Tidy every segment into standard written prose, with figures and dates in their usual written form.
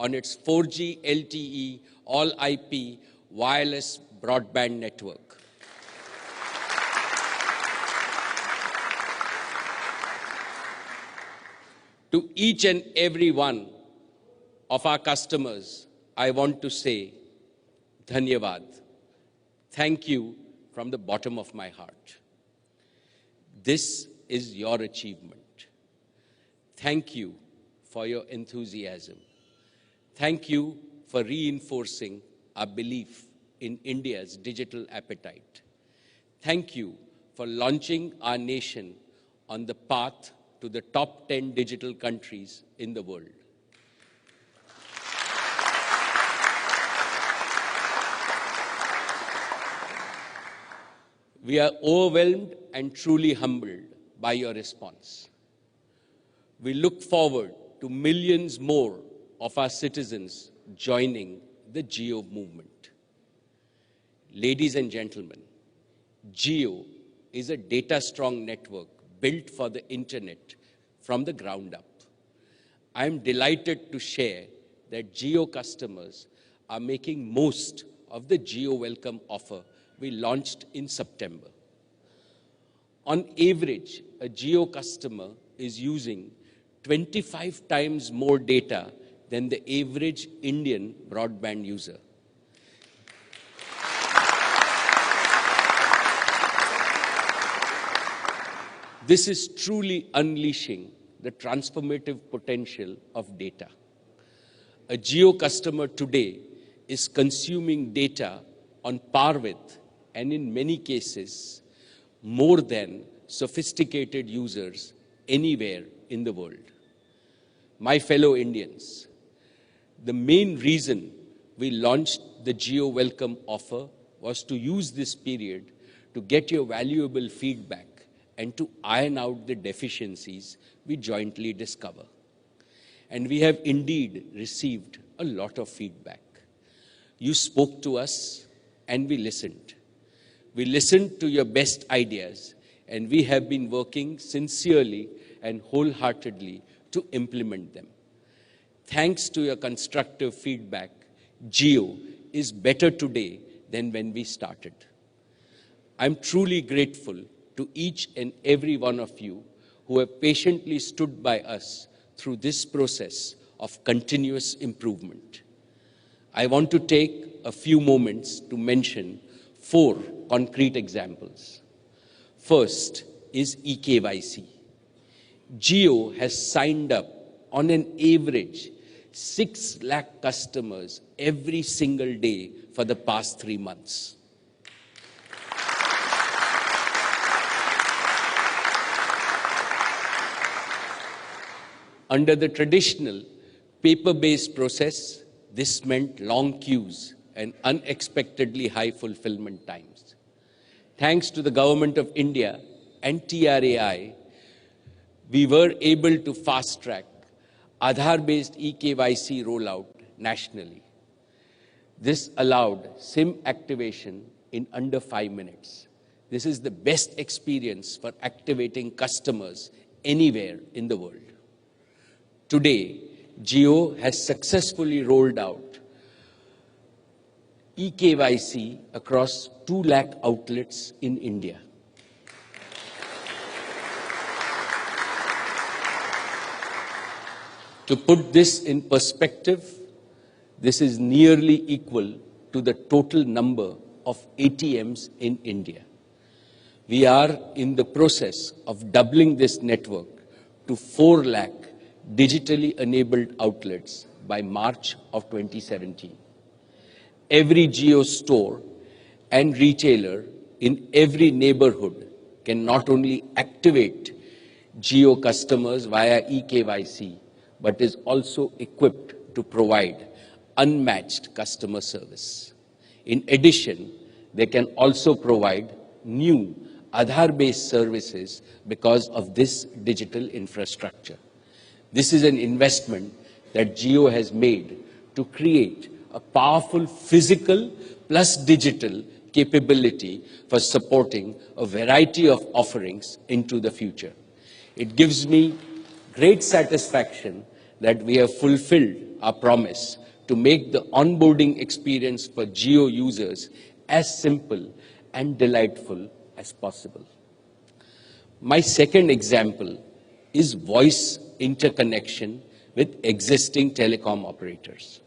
on its 4G LTE all IP wireless broadband network. To each and every one of our customers, I want to say, Dhanyavad. Thank you from the bottom of my heart. This is your achievement. Thank you for your enthusiasm. Thank you for reinforcing our belief in India's digital appetite. Thank you for launching our nation on the path to the top 10 digital countries in the world. We are overwhelmed and truly humbled by your response. We look forward to millions more of our citizens joining the Jio movement. Ladies and gentlemen, Jio is a data-strong network built for the internet from the ground up. I am delighted to share that Jio customers are making most of the Jio Welcome offer we launched in September. On average, a Jio customer is using 25 times more data than the average Indian broadband user. This is truly unleashing the transformative potential of data. A Jio customer today is consuming data on par with, and in many cases, more than sophisticated users anywhere in the world. My fellow Indians, the main reason we launched the Jio Welcome offer was to use this period to get your valuable feedback and to iron out the deficiencies we jointly discover. And we have indeed received a lot of feedback. You spoke to us and we listened. We listened to your best ideas, and we have been working sincerely and wholeheartedly to implement them. Thanks to your constructive feedback, Jio is better today than when we started. I'm truly grateful to each and every one of you who have patiently stood by us through this process of continuous improvement. I want to take a few moments to mention 4 concrete examples. First is eKYC. Jio has signed up on an average 6 lakh customers every single day for the past 3 months. Under the traditional paper-based process, this meant long queues and unexpectedly high fulfillment times. Thanks to the Government of India and TRAI, we were able to fast-track Aadhaar-based eKYC rollout nationally. This allowed SIM activation in under 5 minutes. This is the best experience for activating customers anywhere in the world. Today, Jio has successfully rolled out eKYC across 2 lakh outlets in India. To put this in perspective, this is nearly equal to the total number of ATMs in India. We are in the process of doubling this network to 4 lakh digitally enabled outlets by March of 2017. Every Jio store and retailer in every neighborhood can not only activate Jio customers via eKYC, but is also equipped to provide unmatched customer service. In addition, they can also provide new Aadhaar-based services because of this digital infrastructure. This is an investment that Jio has made to create a powerful physical plus digital capability for supporting a variety of offerings into the future. It gives me great satisfaction that we have fulfilled our promise to make the onboarding experience for Jio users as simple and delightful as possible. My second example is voice interconnection with existing telecom operators.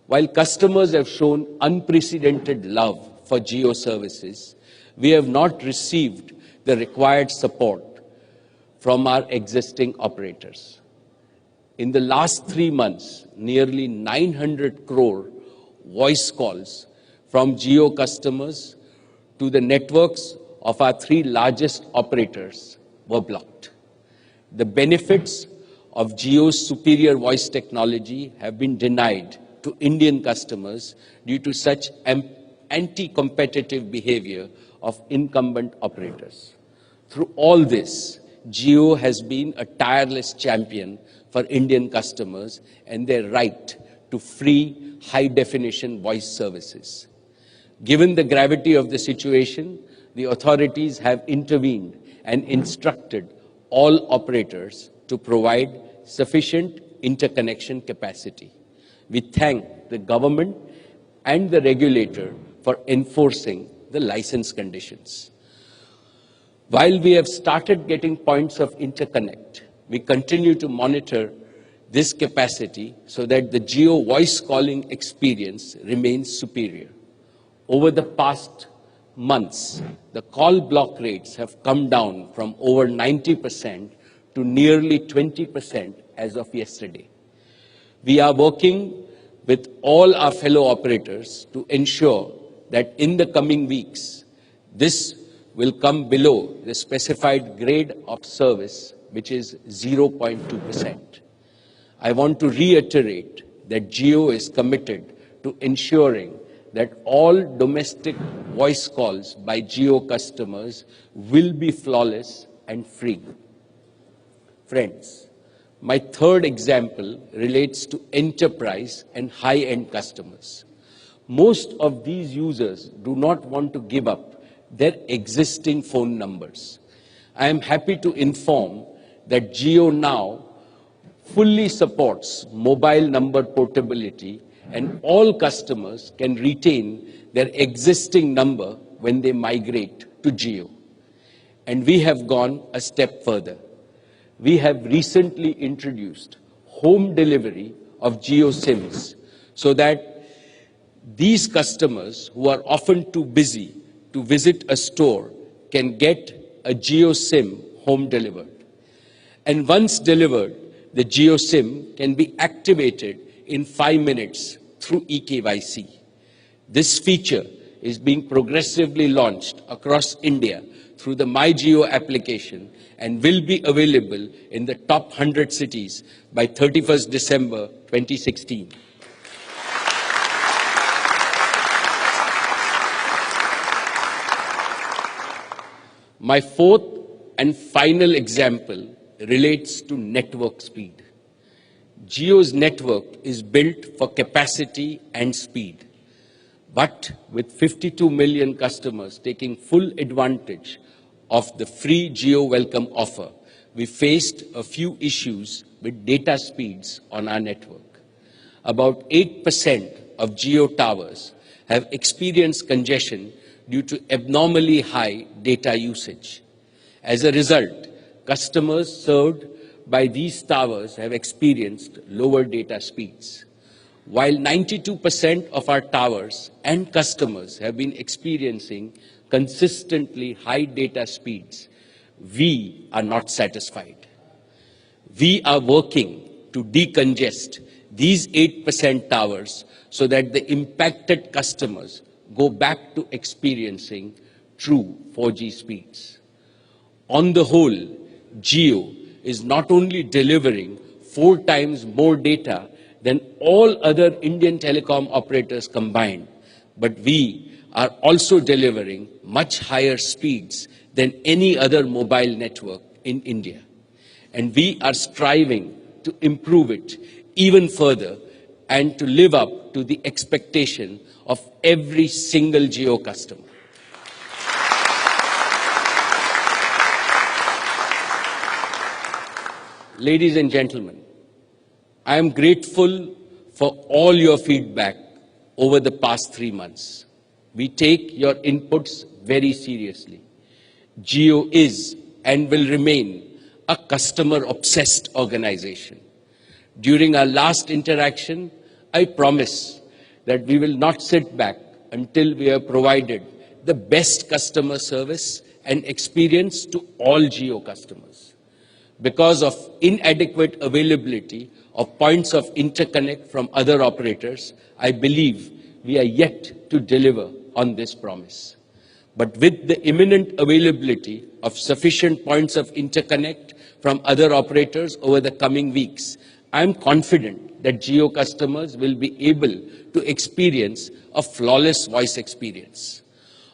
While customers have shown unprecedented love for Jio services, we have not received the required support from our existing operators. In the last 3 months, nearly 900 crore voice calls from Jio customers to the networks of our 3 largest operators were blocked. The benefits of Jio's superior voice technology have been denied to Indian customers due to such anti-competitive behavior of incumbent operators. Through all this, Jio has been a tireless champion for Indian customers and their right to free high-definition voice services. Given the gravity of the situation, the authorities have intervened and instructed all operators to provide sufficient interconnection capacity. We thank the government and the regulator for enforcing the license conditions. While we have started getting points of interconnect, we continue to monitor this capacity so that the Jio voice calling experience remains superior. Over the past months, the call block rates have come down from over 90% to nearly 20% as of yesterday. We are working with all our fellow operators to ensure that in the coming weeks, this will come below the specified grade of service, which is 0.2%. I want to reiterate that Jio is committed to ensuring that all domestic voice calls by Jio customers will be flawless and free. Friends, my third example relates to enterprise and high-end customers. Most of these users do not want to give up their existing phone numbers. I am happy to inform that Jio now fully supports mobile number portability, and all customers can retain their existing number when they migrate to Jio. And we have gone a step further. We have recently introduced home delivery of Jio SIMs so that these customers who are often too busy to visit a store can get a Jio SIM home delivered. And once delivered, the Jio SIM can be activated in 5 minutes through eKYC. This feature is being progressively launched across India through the MyJio application and will be available in the top 100 cities by 31st December 2016. My fourth and final example relates to network speed. Jio's network is built for capacity and speed. But with 52 million customers taking full advantage of the free Jio Welcome offer, we faced a few issues with data speeds on our network. About 8% of Jio towers have experienced congestion due to abnormally high data usage. As a result, customers served by these towers have experienced lower data speeds. While 92% of our towers and customers have been experiencing consistently high data speeds, we are not satisfied. We are working to decongest these 8% towers so that the impacted customers go back to experiencing true 4G speeds. On the whole, Jio is not only delivering 4 times more data than all other Indian telecom operators combined, but we are also delivering much higher speeds than any other mobile network in India. And we are striving to improve it even further and to live up to the expectation of every single Jio customer. Ladies and gentlemen, I am grateful for all your feedback over the past 3 months. We take your inputs very seriously. Jio is and will remain a customer-obsessed organization. During our last interaction, I promise that we will not sit back until we have provided the best customer service and experience to all Jio customers. Because of inadequate availability of points of interconnect from other operators, I believe we are yet to deliver on this promise. But with the imminent availability of sufficient points of interconnect from other operators over the coming weeks, I am confident that Jio customers will be able to experience a flawless voice experience.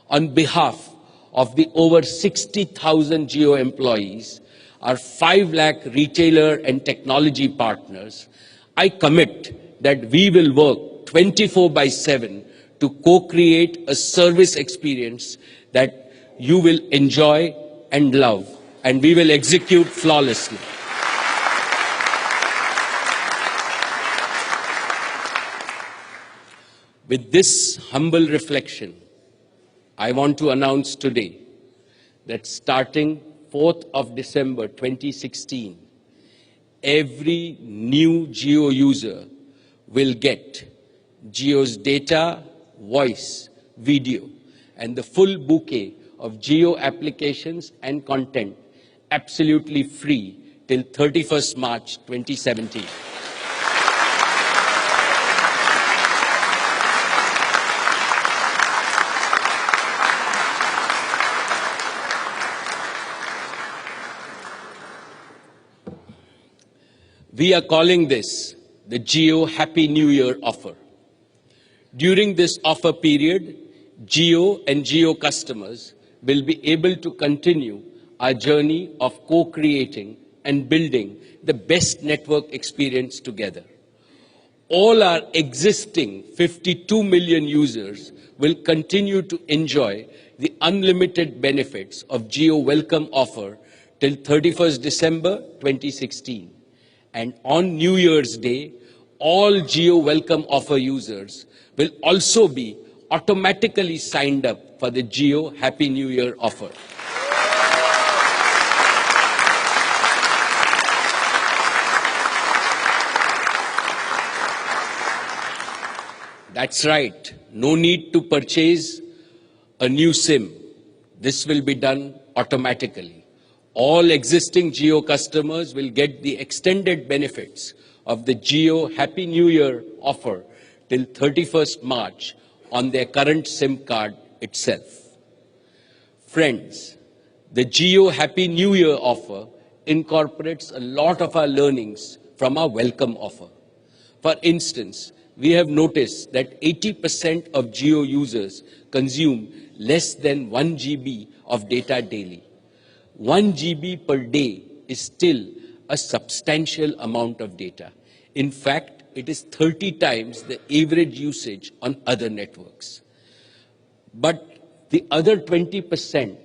On behalf of the over 60,000 Jio employees, our 5 lakh retailer and technology partners, I commit that we will work 24/7 to co-create a service experience that you will enjoy and love, and we will execute flawlessly. With this humble reflection, I want to announce today that starting 4th of December 2016, every new Jio user will get Jio's data, voice, video, and the full bouquet of Jio applications and content absolutely free till 31st March 2017. We are calling this the Jio Happy New Year offer. During this offer period, Jio and Jio customers will be able to continue our journey of co-creating and building the best network experience together. All our existing 52 million users will continue to enjoy the unlimited benefits of Jio Welcome offer till 31st December 2016. And on New Year's Day, all Jio Welcome offer users will also be automatically signed up for the Jio Happy New Year offer. That's right. No need to purchase a new SIM. This will be done automatically. All existing Jio customers will get the extended benefits of the Jio Happy New Year offer till 31st March on their current SIM card itself. Friends, the Jio Happy New Year offer incorporates a lot of our learnings from our Welcome offer. For instance, we have noticed that 80% of Jio users consume less than 1 GB of data daily. 1 GB per day is still a substantial amount of data. In fact, it is 30 times the average usage on other networks. But the other 20%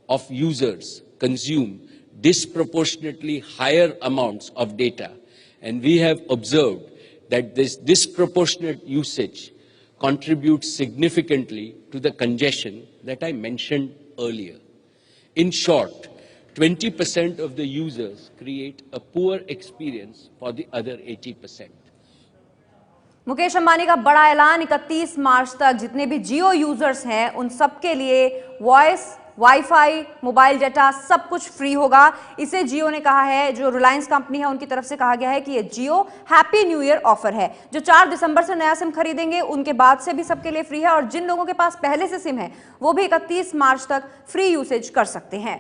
of users consume disproportionately higher amounts of data, and we have observed that this disproportionate usage contributes significantly to the congestion that I mentioned earlier. In short, 20% of the users create a poor experience for the other 80%. Mukesh Ambani का बड़ा ऐलान 31 मार्च तक जितने भी जियो users हैं उन सबके लिए वॉइस, वाईफाई, मोबाइल डाटा सब कुछ फ्री होगा। इसे जियो ने कहा है, जो रिलायंस कंपनी है उनकी तरफ से कहा गया है कि ये जियो हैप्पी न्यू ईयर ऑफर है। जो 4 दिसंबर से नया सिम खरीदेंगे उनके बाद से भी सबके लिए फ्री है, और जिन लोगों के पास पहले से सिम है वो भी 31 मार्च तक फ्री यूसेज कर सकते हैं।